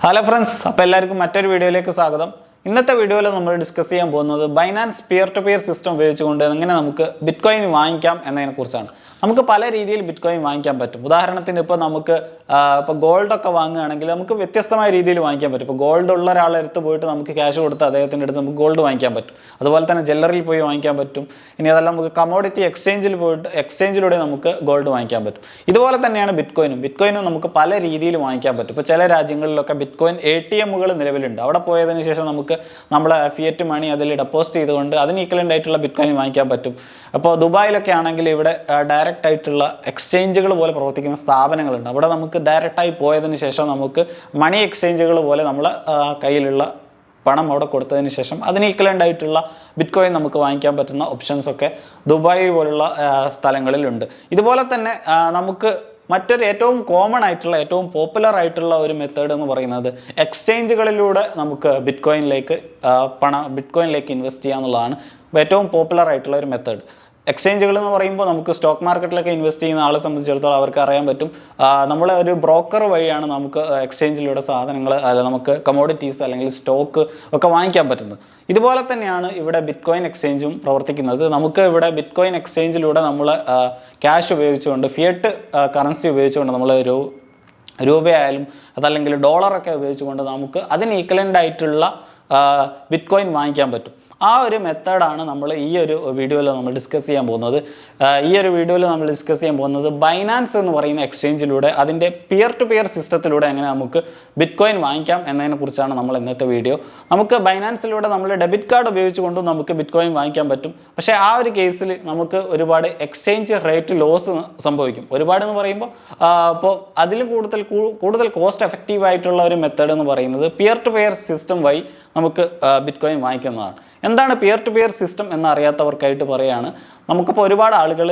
Hello friends, അപ്പോൾ എല്ലാവർക്കും മറ്റൊരു വീഡിയോയിലേക്ക് സ്വാഗതം. ഇന്നത്തെ വീഡിയോയിൽ നമ്മൾ ഡിസ്കസ് ചെയ്യാൻ പോകുന്നത് Binance peer to peer system ഉപയോഗിച്ചുകൊണ്ട് എങ്ങനെ നമുക്ക് ബിറ്റ്കോയിൻ വാങ്ങിക്കാം എന്നതിനെക്കുറിച്ചാണ്. നമുക്ക് പല രീതിയിൽ ബിറ്റ്കോയിൻ വാങ്ങിക്കാൻ പറ്റും. ഉദാഹരണത്തിന് ഇപ്പോൾ നമുക്ക് ഗോൾഡ് ഒക്കെ വാങ്ങുകയാണെങ്കിൽ നമുക്ക് വ്യത്യസ്തമായ രീതിയിൽ വാങ്ങിക്കാൻ പറ്റും. ഇപ്പോൾ ഗോൾഡ് ഉള്ള ഒരാളുടെ അടുത്ത് പോയിട്ട് നമുക്ക് ക്യാഷ് കൊടുത്ത് അദ്ദേഹത്തിൻ്റെ അടുത്ത് നമുക്ക് ഗോൾഡ് വാങ്ങിക്കാൻ പറ്റും. അതുപോലെ തന്നെ ജ്വല്ലറിയിൽ പോയി വാങ്ങിക്കാൻ പറ്റും. ഇനി അതെല്ലാം നമുക്ക് കമോഡിറ്റി എക്സ്ചേഞ്ചിലൂടെ നമുക്ക് ഗോൾഡ് വാങ്ങിക്കാൻ പറ്റും. ഇതുപോലെ തന്നെയാണ് ബിറ്റ്കോയിനും നമുക്ക് പല രീതിയിൽ വാങ്ങിക്കാൻ പറ്റും. ഇപ്പോൾ ചില രാജ്യങ്ങളിലൊക്കെ ബിറ്റ്കോയിൻ ATMകൾ നിലവിലുണ്ട്. അവിടെ പോയതിനു ശേഷം നമുക്ക് നമ്മളെ ഫിയറ്റ് മണി അതിൽ ഡെപ്പോസിറ്റ് ചെയ്തുകൊണ്ട് അതിന് ഈക്വലൻ്റ് ആയിട്ടുള്ള ബിറ്റ്കോയിൻ വാങ്ങിക്കാൻ പറ്റും. അപ്പോൾ ദുബായിലൊക്കെ ആണെങ്കിൽ ഇവിടെ ഡയറക്റ്റ് ആയിട്ടുള്ള എക്സ്ചേഞ്ചുകൾ പോലെ പ്രവർത്തിക്കുന്ന സ്ഥാപനങ്ങളുണ്ട്. അവിടെ നമുക്ക് ഡയറക്റ്റായി പോയതിന് ശേഷം നമുക്ക് മണി എക്സ്ചേഞ്ചുകൾ പോലെ നമ്മളെ കയ്യിലുള്ള പണം അവിടെ കൊടുത്തതിന് ശേഷം അതിന് ഈക്വലൻ്റ് ആയിട്ടുള്ള ബിറ്റ്കോയിൻ നമുക്ക് വാങ്ങിക്കാൻ പറ്റുന്ന ഓപ്ഷൻസൊക്കെ ദുബായ് പോലുള്ള സ്ഥലങ്ങളിലുണ്ട്. ഇതുപോലെ തന്നെ നമുക്ക് മറ്റൊരു ഏറ്റവും കോമൺ ആയിട്ടുള്ള ഏറ്റവും പോപ്പുലർ ആയിട്ടുള്ള ഒരു മെത്തേഡ് എന്ന് പറയുന്നത് എക്സ്ചേഞ്ചുകളിലൂടെ നമുക്ക് ബിറ്റ്കോയിനിലേക്ക് ഇൻവെസ്റ്റ് ചെയ്യുക എന്നുള്ളതാണ് ഏറ്റവും പോപ്പുലർ ആയിട്ടുള്ള ഒരു മെത്തേഡ്. എക്സ്ചേഞ്ചുകൾ എന്ന് പറയുമ്പോൾ നമുക്ക് സ്റ്റോക്ക് മാർക്കറ്റിലൊക്കെ ഇൻവെസ്റ്റ് ചെയ്യുന്ന ആളെ സംബന്ധിച്ചിടത്തോളം അവർക്ക് അറിയാൻ പറ്റും, നമ്മളെ ഒരു ബ്രോക്കർ വഴിയാണ് നമുക്ക് എക്സ്ചേഞ്ചിലൂടെ സാധനങ്ങൾ നമുക്ക് കമോഡിറ്റീസ് അല്ലെങ്കിൽ സ്റ്റോക്ക് ഒക്കെ വാങ്ങിക്കാൻ പറ്റുന്നത്. ഇതുപോലെ തന്നെയാണ് ഇവിടെ ബിറ്റ്കോയിൻ എക്സ്ചേഞ്ചും പ്രവർത്തിക്കുന്നത്. നമുക്ക് ഇവിടെ ബിറ്റ്കോയിൻ എക്സ്ചേഞ്ചിലൂടെ നമ്മൾ ക്യാഷ് ഉപയോഗിച്ചുകൊണ്ട് ഫിയറ്റ് കറൻസി ഉപയോഗിച്ചുകൊണ്ട് നമ്മൾ രൂപയായാലും അതല്ലെങ്കിൽ ഡോളറൊക്കെ ഉപയോഗിച്ചുകൊണ്ട് നമുക്ക് അതിന് ഈക്വലൻ്റ് ആയിട്ടുള്ള ബിറ്റ്കോയിൻ വാങ്ങിക്കാൻ പറ്റും. ആ ഒരു മെത്തേഡാണ് നമ്മൾ ഈ ഒരു വീഡിയോയിൽ നമ്മൾ ഡിസ്കസ് ചെയ്യാൻ പോകുന്നത്. ബൈനാൻസ് എന്ന് പറയുന്ന എക്സ്ചേഞ്ചിലൂടെ അതിൻ്റെ പിയർ ടു പിയർ സിസ്റ്റത്തിലൂടെ എങ്ങനെ നമുക്ക് ബിറ്റ്കോയിൻ വാങ്ങിക്കാം എന്നതിനെക്കുറിച്ചാണ് നമ്മൾ ഇന്നത്തെ വീഡിയോ. നമുക്ക് ബൈനാൻസിലൂടെ നമ്മൾ ഡെബിറ്റ് കാർഡ് ഉപയോഗിച്ചുകൊണ്ടും നമുക്ക് ബിറ്റ്കോയിൻ വാങ്ങിക്കാൻ പറ്റും. പക്ഷേ ആ ഒരു കേസിൽ നമുക്ക് ഒരുപാട് എക്സ്ചേഞ്ച് റേറ്റ് ലോസ് സംഭവിക്കും. ഒരുപാട് എന്ന് പറയുമ്പോൾ അപ്പോൾ അതിലും കൂടുതൽ കോസ്റ്റ് എഫക്റ്റീവ് ആയിട്ടുള്ള ഒരു മെത്തേഡ് എന്ന് പറയുന്നത് പിയർ ടു പിയർ സിസ്റ്റം വഴി നമുക്ക് ബിറ്റ്കോയിൻ വാങ്ങിക്കുന്നതാണ്. എന്താണ് പിയർ ടു പിയർ സിസ്റ്റം എന്നറിയാത്തവർക്കായിട്ട് പറയുകയാണ്. നമുക്കിപ്പോൾ ഒരുപാട് ആളുകൾ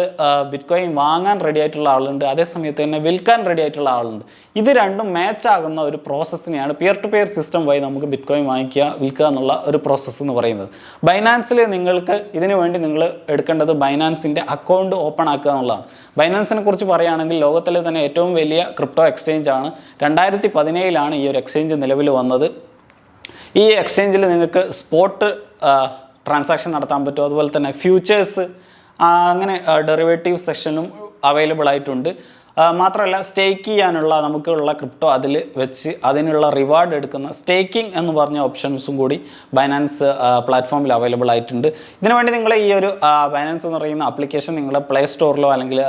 ബിറ്റ്കോയിൻ വാങ്ങാൻ റെഡി ആയിട്ടുള്ള ആളുണ്ട്, അതേസമയത്ത് തന്നെ വിൽക്കാൻ റെഡി ആയിട്ടുള്ള ആളുണ്ട്. ഇത് രണ്ടും മാച്ച് ആകുന്ന ഒരു പ്രോസസ്സിനെയാണ് പിയർ ടു പിയർ സിസ്റ്റം വഴി നമുക്ക് ബിറ്റ്കോയിൻ വിൽക്കുക എന്നുള്ള ഒരു പ്രോസസ്സ് എന്ന് പറയുന്നത്. ബൈനാൻസിൽ നിങ്ങൾക്ക് ഇതിനു വേണ്ടി നിങ്ങൾ എടുക്കേണ്ടത് ബൈനാൻസിൻ്റെ അക്കൗണ്ട് ഓപ്പൺ ആക്കുക എന്നുള്ളതാണ്. ബൈനാൻസിനെ കുറിച്ച് പറയുകയാണെങ്കിൽ ലോകത്തിലെ തന്നെ ഏറ്റവും വലിയ ക്രിപ്റ്റോ എക്സ്ചേഞ്ച് ആണ്. 2017 ഈ ഒരു എക്സ്ചേഞ്ച് നിലവിൽ വന്നത്. ഈ എക്സ്ചേഞ്ചിൽ നിങ്ങൾക്ക് സ്പോട്ട് ട്രാൻസാക്ഷൻ നടത്താൻ പറ്റും. അതുപോലെ തന്നെ ഫ്യൂച്ചേഴ്സ് അങ്ങനെ ഡെറിവേറ്റീവ് സെക്ഷനും അവൈലബിൾ ആയിട്ടുണ്ട്. മാത്രമല്ല സ്റ്റേക്ക് ചെയ്യാനുള്ള നമുക്കുള്ള ക്രിപ്റ്റോ അതിൽ വെച്ച് അതിനുള്ള റിവാർഡ് എടുക്കുന്ന സ്റ്റേക്കിംഗ് എന്ന് പറഞ്ഞ ഓപ്ഷൻസും കൂടി ബൈനാൻസ് പ്ലാറ്റ്ഫോമിൽ അവൈലബിൾ ആയിട്ടുണ്ട്. ഇതിനുവേണ്ടി നിങ്ങൾ ഈ ഒരു ബൈനാൻസ് എന്ന് പറയുന്ന ആപ്ലിക്കേഷൻ നിങ്ങളുടെ പ്ലേ സ്റ്റോറിലോ അല്ലെങ്കിൽ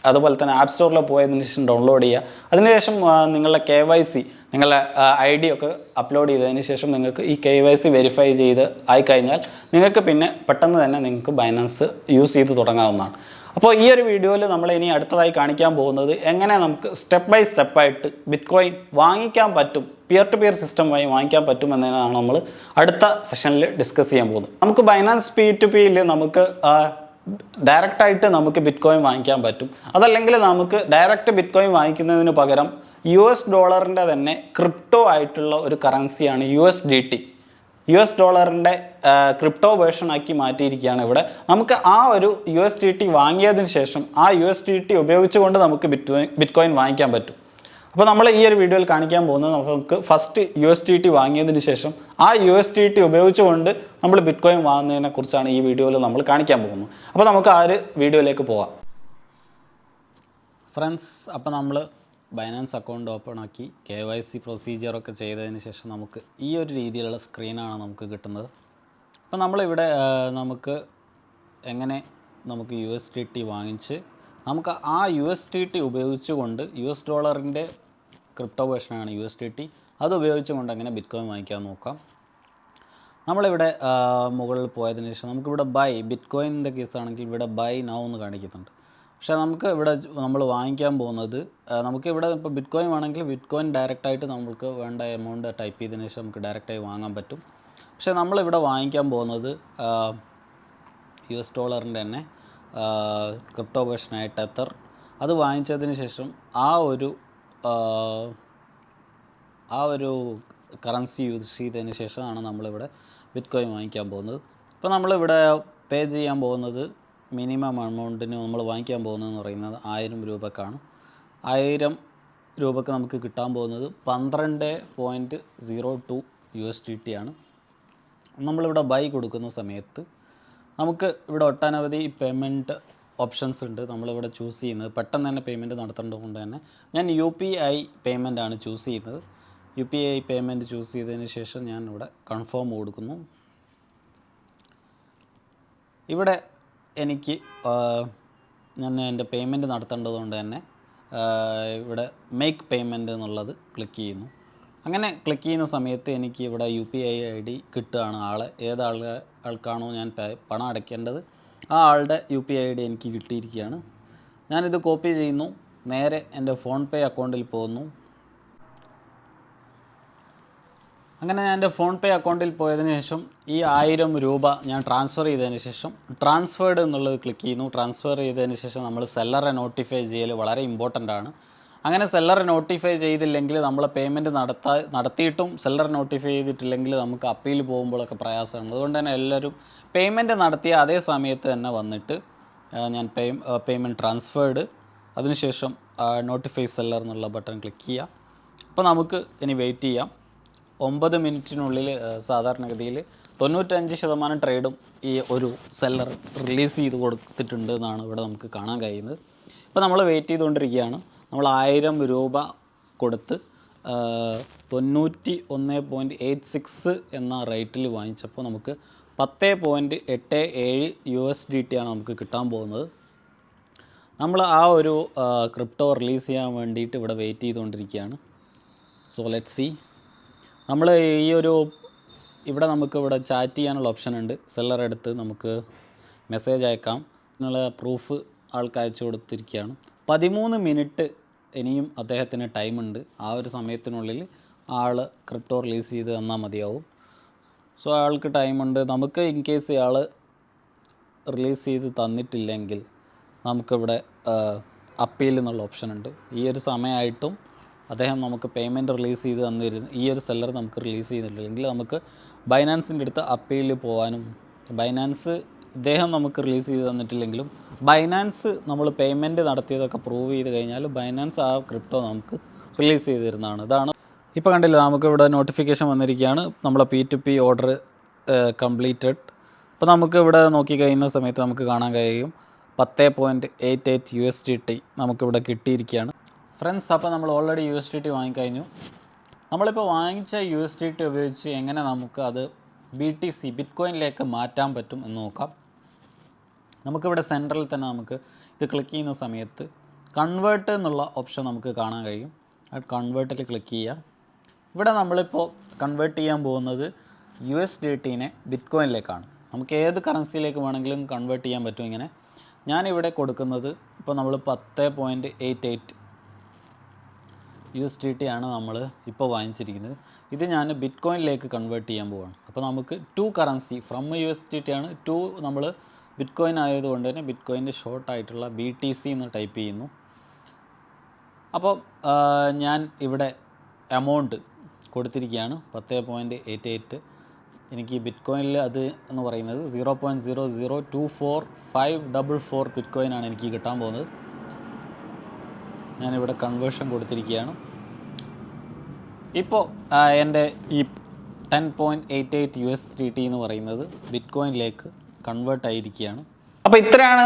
അതുപോലെ തന്നെ ആപ്പ് സ്റ്റോറിലോ പോയതിന് ശേഷം ഡൗൺലോഡ് ചെയ്യുക. അതിനുശേഷം നിങ്ങളുടെ KYC നിങ്ങളുടെ ID ഒക്കെ അപ്ലോഡ് ചെയ്തതിന് ശേഷം നിങ്ങൾക്ക് ഈ KYC വെരിഫൈ ചെയ്ത് ആയിക്കഴിഞ്ഞാൽ നിങ്ങൾക്ക് പിന്നെ പെട്ടെന്ന് തന്നെ നിങ്ങൾക്ക് ബൈനാൻസ് യൂസ് ചെയ്ത് തുടങ്ങാവുന്നതാണ്. അപ്പോൾ ഈ ഒരു വീഡിയോയിൽ നമ്മൾ ഇനി അടുത്തതായി കാണിക്കാൻ പോകുന്നത് എങ്ങനെ നമുക്ക് സ്റ്റെപ്പ് ബൈ സ്റ്റെപ്പായിട്ട് ബിറ്റ്കോയിൻ വാങ്ങിക്കാൻ പറ്റും, പിയർ ടു പിയർ സിസ്റ്റം വഴി വാങ്ങിക്കാൻ പറ്റും എന്നതിനാണ് നമ്മൾ അടുത്ത സെഷനിൽ ഡിസ്കസ് ചെയ്യാൻ പോകുന്നത്. നമുക്ക് ബൈനാൻസ് P2Pയിൽ നമുക്ക് ഡയറക്റ്റായിട്ട് നമുക്ക് ബിറ്റ്കോയിൻ വാങ്ങിക്കാൻ പറ്റും. അതല്ലെങ്കിൽ നമുക്ക് ഡയറക്റ്റ് ബിറ്റ്കോയിൻ വാങ്ങിക്കുന്നതിന് പകരം $, തന്നെ ക്രിപ്റ്റോ ആയിട്ടുള്ള ഒരു കറൻസിയാണ് USDT. $, ക്രിപ്റ്റോ വേർഷൻ ആക്കി മാറ്റിയിരിക്കുകയാണ് ഇവിടെ. നമുക്ക് ആ ഒരു USDT വാങ്ങിയതിന് ശേഷം ആ USDT ഉപയോഗിച്ചുകൊണ്ട് നമുക്ക് ബിറ്റ്കോയിൻ വാങ്ങിക്കാൻ പറ്റും. അപ്പോൾ നമ്മൾ ഈ ഒരു വീഡിയോയിൽ കാണിക്കാൻ പോകുന്നത് നമുക്ക് ഫസ്റ്റ് USDT വാങ്ങിയതിന് ശേഷം ആ USDT ഉപയോഗിച്ചുകൊണ്ട് നമ്മൾ ബിറ്റ്കോയിൻ വാങ്ങുന്നതിനെ കുറിച്ചാണ് ഈ വീഡിയോയിൽ നമ്മൾ കാണിക്കാൻ പോകുന്നത്. അപ്പോൾ നമുക്ക് ആ ഒരു വീഡിയോയിലേക്ക് പോകാം. ഫ്രണ്ട്സ്, അപ്പോൾ നമ്മൾ ബൈനാൻസ് അക്കൗണ്ട് ഓപ്പൺ ആക്കി KYC പ്രൊസീജിയറൊക്കെ ചെയ്തതിന് ശേഷം നമുക്ക് ഈ ഒരു രീതിയിലുള്ള സ്ക്രീനാണ് നമുക്ക് കിട്ടുന്നത്. അപ്പോൾ നമ്മളിവിടെ നമുക്ക് എങ്ങനെ നമുക്ക് USDT വാങ്ങിച്ച് നമുക്ക് ആ USDT ഉപയോഗിച്ചുകൊണ്ട് $, ക്രിപ്റ്റോ വേർഷനാണ് USDT, അത് ഉപയോഗിച്ചുകൊണ്ട് എങ്ങനെ ബിറ്റ്കോയിൻ വാങ്ങിക്കാൻ നോക്കാം. നമ്മളിവിടെ മുകളിൽ പോയതിന് ശേഷം നമുക്കിവിടെ ബിറ്റ്കോയിൻ്റെ കേസാണെങ്കിൽ ഇവിടെ ബൈ നൗ എന്ന് കാണിക്കുന്നുണ്ട്. പക്ഷേ നമുക്ക് ഇവിടെ നമ്മൾ വാങ്ങിക്കാൻ പോകുന്നത് നമുക്കിവിടെ ഇപ്പോൾ ബിറ്റ്കോയിൻ വേണമെങ്കിൽ ബിറ്റ്കോയിൻ ഡയറക്റ്റായിട്ട് നമുക്ക് വേണ്ട എമൗണ്ട് ടൈപ്പ് ചെയ്തതിന് ശേഷം നമുക്ക് ഡയറക്റ്റായി വാങ്ങാൻ പറ്റും. പക്ഷേ നമ്മളിവിടെ വാങ്ങിക്കാൻ പോകുന്നത് $, തന്നെ ക്രിപ്റ്റോ വേർഷനായ ടെത്തർ, അത് വാങ്ങിച്ചതിന് ശേഷം ആ ഒരു കറൻസി യൂസ് ചെയ്തതിന് ശേഷമാണ് നമ്മളിവിടെ ബിറ്റ്കോയിൻ വാങ്ങിക്കാൻ പോകുന്നത്. ഇപ്പോൾ നമ്മളിവിടെ പേ ചെയ്യാൻ പോകുന്നത് മിനിമം എമൗണ്ടിന് നമ്മൾ വാങ്ങിക്കാൻ പോകുന്നതെന്ന് പറയുന്നത് 1000 രൂപക്കാണ്. 1000 രൂപക്ക് നമുക്ക് കിട്ടാൻ പോകുന്നത് 12.02 USDT ആണ്. നമ്മളിവിടെ ബൈ കൊടുക്കുന്ന സമയത്ത് നമുക്ക് ഇവിടെ ഒട്ടനവധി പേയ്മെൻറ്റ് ഓപ്ഷൻസ് ഉണ്ട്. നമ്മളിവിടെ ചൂസ് ചെയ്യുന്നത് പെട്ടെന്ന് തന്നെ പേയ്മെൻറ്റ് നടത്തേണ്ടത് കൊണ്ട് തന്നെ ഞാൻ UPI പേയ്മെൻ്റ് ആണ് ചൂസ് ചെയ്യുന്നത്. UPI പേയ്മെൻറ്റ് ചൂസ് ചെയ്തതിന് ശേഷം ഞാൻ ഇവിടെ കൺഫേം കൊടുക്കുന്നു. ഇവിടെ എനിക്ക് ഞാൻ എൻ്റെ പേയ്മെൻറ്റ് നടത്തേണ്ടതുകൊണ്ട് തന്നെ ഇവിടെ മേക്ക് പേയ്മെൻറ്റ് എന്നുള്ളത് ക്ലിക്ക് ചെയ്യുന്നു. അങ്ങനെ ക്ലിക്ക് ചെയ്യുന്ന സമയത്ത് എനിക്ക് ഇവിടെ UPI ID കിട്ടുകയാണ്. ആൾക്കാണോ ഞാൻ പണം അടയ്ക്കേണ്ടത് ആ ആളുടെ UPI ID എനിക്ക് കിട്ടിയിരിക്കുകയാണ്. ഞാനിത് കോപ്പി ചെയ്യുന്നു, നേരെ എൻ്റെ ഫോൺ പേ അക്കൗണ്ടിൽ പോകുന്നു. അങ്ങനെ ഞാൻ എൻ്റെ ഫോൺ പേ അക്കൗണ്ടിൽ പോയതിന് ശേഷം ഈ 1000 രൂപ ഞാൻ ട്രാൻസ്ഫർ ചെയ്തതിന് ശേഷം ട്രാൻസ്ഫേർഡ് എന്നുള്ളത് ക്ലിക്ക് ചെയ്യുന്നു. ട്രാൻസ്ഫർ ചെയ്തതിന് ശേഷം നമ്മൾ സെല്ലറെ നോട്ടിഫൈ ചെയ്യൽ വളരെ ഇമ്പോർട്ടൻ്റ് ആണ്. അങ്ങനെ സെല്ലറെ നോട്ടിഫൈ ചെയ്തില്ലെങ്കിൽ നമ്മൾ പേയ്മെൻറ്റ് നടത്തിയിട്ടും സെല്ലർ നോട്ടിഫൈ ചെയ്തിട്ടില്ലെങ്കിൽ നമുക്ക് അപ്പീൽ പോകുമ്പോഴൊക്കെ പ്രയാസമാണ്. അതുകൊണ്ട് തന്നെ എല്ലാവരും പേയ്മെൻറ്റ് നടത്തിയ അതേ സമയത്ത് തന്നെ വന്നിട്ട് ഞാൻ പേയ്മെൻറ്റ് ട്രാൻസ്ഫേർഡ്, അതിനുശേഷം നോട്ടിഫൈ സെല്ലർ എന്നുള്ള ബട്ടൺ ക്ലിക്ക് ചെയ്യുക. അപ്പോൾ നമുക്ക് ഇനി വെയിറ്റ് ചെയ്യാം. 9 മിനിറ്റിനുള്ളിൽ സാധാരണഗതിയിൽ 95% ട്രേഡും ഈ ഒരു സെല്ലർ റിലീസ് ചെയ്ത് കൊടുത്തിട്ടുണ്ട് എന്നാണ് ഇവിടെ നമുക്ക് കാണാൻ കഴിയുന്നത്. ഇപ്പോൾ നമ്മൾ വെയിറ്റ് ചെയ്തുകൊണ്ടിരിക്കുകയാണ്. നമ്മൾ 1000 രൂപ കൊടുത്ത് 91.86 എന്ന റേറ്റിൽ വാങ്ങിച്ചപ്പോൾ നമുക്ക് 10.87 USDT ആണ് നമുക്ക് കിട്ടാൻ പോകുന്നത്. നമ്മൾ ആ ഒരു ക്രിപ്റ്റോ റിലീസ് ചെയ്യാൻ വേണ്ടിയിട്ട് ഇവിടെ വെയിറ്റ് ചെയ്തുകൊണ്ടിരിക്കുകയാണ്. So let's see. നമ്മൾ ഈ ഒരു ഇവിടെ നമുക്കിവിടെ ചാറ്റ് ചെയ്യാനുള്ള ഓപ്ഷൻ ഉണ്ട്. സെല്ലർ എടുത്ത് നമുക്ക് മെസ്സേജ് അയക്കാം എന്നുള്ള പ്രൂഫ് ആൾക്ക് അയച്ചു കൊടുത്തിരിക്കുകയാണ്. 13 മിനിറ്റ് ഇനിയും അദ്ദേഹത്തിന് ടൈമുണ്ട്. ആ ഒരു സമയത്തിനുള്ളിൽ ആൾ ക്രിപ്റ്റോ റിലീസ് ചെയ്ത് തന്നാൽ മതിയാവും. സോ ആൾക്ക് ടൈമുണ്ട്. നമുക്ക് ഇൻ കേസ് ആൾ റിലീസ് ചെയ്ത് തന്നിട്ടില്ലെങ്കിൽ നമുക്കിവിടെ അപ്പീൽ എന്നുള്ള ഓപ്ഷൻ ഉണ്ട്. ഈ ഒരു സമയമായിട്ടും അദ്ദേഹം നമുക്ക് പേയ്മെൻറ്റ് റിലീസ് ചെയ്ത് തന്നിരുന്നു, ഈ ഒരു സെല്ലർ നമുക്ക് റിലീസ് ചെയ്തിട്ടില്ലെങ്കിൽ നമുക്ക് ബൈനാൻസിൻ്റെ അടുത്ത് അപ്പീൽ പോകാനും, ബൈനാൻസ് ഇദ്ദേഹം നമുക്ക് റിലീസ് ചെയ്ത് തന്നിട്ടില്ലെങ്കിലും ബൈനാൻസ് നമ്മൾ പേയ്മെൻറ്റ് നടത്തിയതൊക്കെ പ്രൂവ് ചെയ്ത് കഴിഞ്ഞാൽ ബൈനാൻസ് ആ ക്രിപ്റ്റോ നമുക്ക് റിലീസ് ചെയ്ത് തരുന്നതാണ്. ഇതാണ് ഇപ്പോൾ കണ്ടില്ല, നമുക്കിവിടെ നോട്ടിഫിക്കേഷൻ വന്നിരിക്കുകയാണ്. നമ്മളെ P2P ഓർഡർ കംപ്ലീറ്റഡ്. അപ്പോൾ നമുക്ക് ഇവിടെ നോക്കി കഴിയുന്ന സമയത്ത് നമുക്ക് കാണാൻ കഴിയും 10.88 USDT നമുക്കിവിടെ കിട്ടിയിരിക്കുകയാണ് ഫ്രണ്ട്സ്. അപ്പോൾ നമ്മൾ ഓൾറെഡി USDT വാങ്ങിക്കഴിഞ്ഞു. നമ്മളിപ്പോൾ വാങ്ങിച്ച USDT ഉപയോഗിച്ച് എങ്ങനെ നമുക്ക് അത് BTC ബിറ്റ്കോയിനിലേക്ക് മാറ്റാൻ പറ്റും എന്ന് നോക്കാം. നമുക്കിവിടെ സെൻട്രലിൽ തന്നെ നമുക്ക് ഇത് ക്ലിക്ക് ചെയ്യുന്ന സമയത്ത് കൺവേർട്ട് എന്നുള്ള ഓപ്ഷൻ നമുക്ക് കാണാൻ കഴിയും. ആ കൺവേർട്ടിൽ ക്ലിക്ക് ചെയ്യുക. ഇവിടെ നമ്മളിപ്പോൾ കൺവേർട്ട് ചെയ്യാൻ പോകുന്നത് USDTനെ ബിറ്റ്കോയിനിലേക്കാണ്. നമുക്ക് ഏത് കറൻസിയിലേക്ക് വേണമെങ്കിലും കൺവേർട്ട് ചെയ്യാൻ പറ്റും. ഇങ്ങനെ ഞാനിവിടെ കൊടുക്കുന്നത് ഇപ്പോൾ നമ്മൾ 10.88 USDT ആണ് നമ്മൾ ഇപ്പോൾ വാങ്ങിച്ചിരിക്കുന്നത്. ഇത് ഞാൻ ബിറ്റ്കോയിനിലേക്ക് കൺവേർട്ട് ചെയ്യാൻ പോവുകയാണ്. അപ്പോൾ നമുക്ക് 2 കറൻസി ഫ്രം USDT ആണ്, 2 നമ്മൾ ബിറ്റ്കോയിൻ ആയതുകൊണ്ട് തന്നെ ബിറ്റ്കോയിൻ്റെ ഷോർട്ടായിട്ടുള്ള BTC എന്ന് ടൈപ്പ് ചെയ്യുന്നു. അപ്പോൾ ഞാൻ ഇവിടെ എമൗണ്ട് കൊടുത്തിരിക്കുകയാണ് 10.88. എനിക്ക് ബിറ്റ്കോയിനിൽ അത് എന്ന് പറയുന്നത് 0.0024544 ബിറ്റ്കോയിനാണ് എനിക്ക് കിട്ടാൻ പോകുന്നത്. ഞാനിവിടെ കൺവേർഷൻ കൊടുത്തിരിക്കുകയാണ്. ഇപ്പോൾ എൻ്റെ ഈ 10.88 USDT എന്ന് പറയുന്നത് ബിറ്റ്കോയിനിലേക്ക് കൺവേർട്ട് ആയിരിക്കുകയാണ്. അപ്പോൾ ഇത്രയാണ്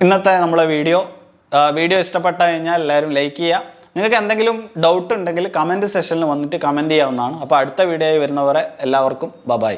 ഇന്നത്തെ നമ്മളെ വീഡിയോ ഇഷ്ടപ്പെട്ടു കഴിഞ്ഞാൽ എല്ലാവരും ലൈക്ക് ചെയ്യുക. നിങ്ങൾക്ക് എന്തെങ്കിലും ഡൗട്ട് ഉണ്ടെങ്കിൽ കമൻറ്റ് സെക്ഷനിൽ വന്നിട്ട് കമൻറ്റ് ചെയ്യാവുന്നതാണ്. അപ്പോൾ അടുത്ത വീഡിയോയിൽ വരുന്നവരെ എല്ലാവർക്കും ബൈ.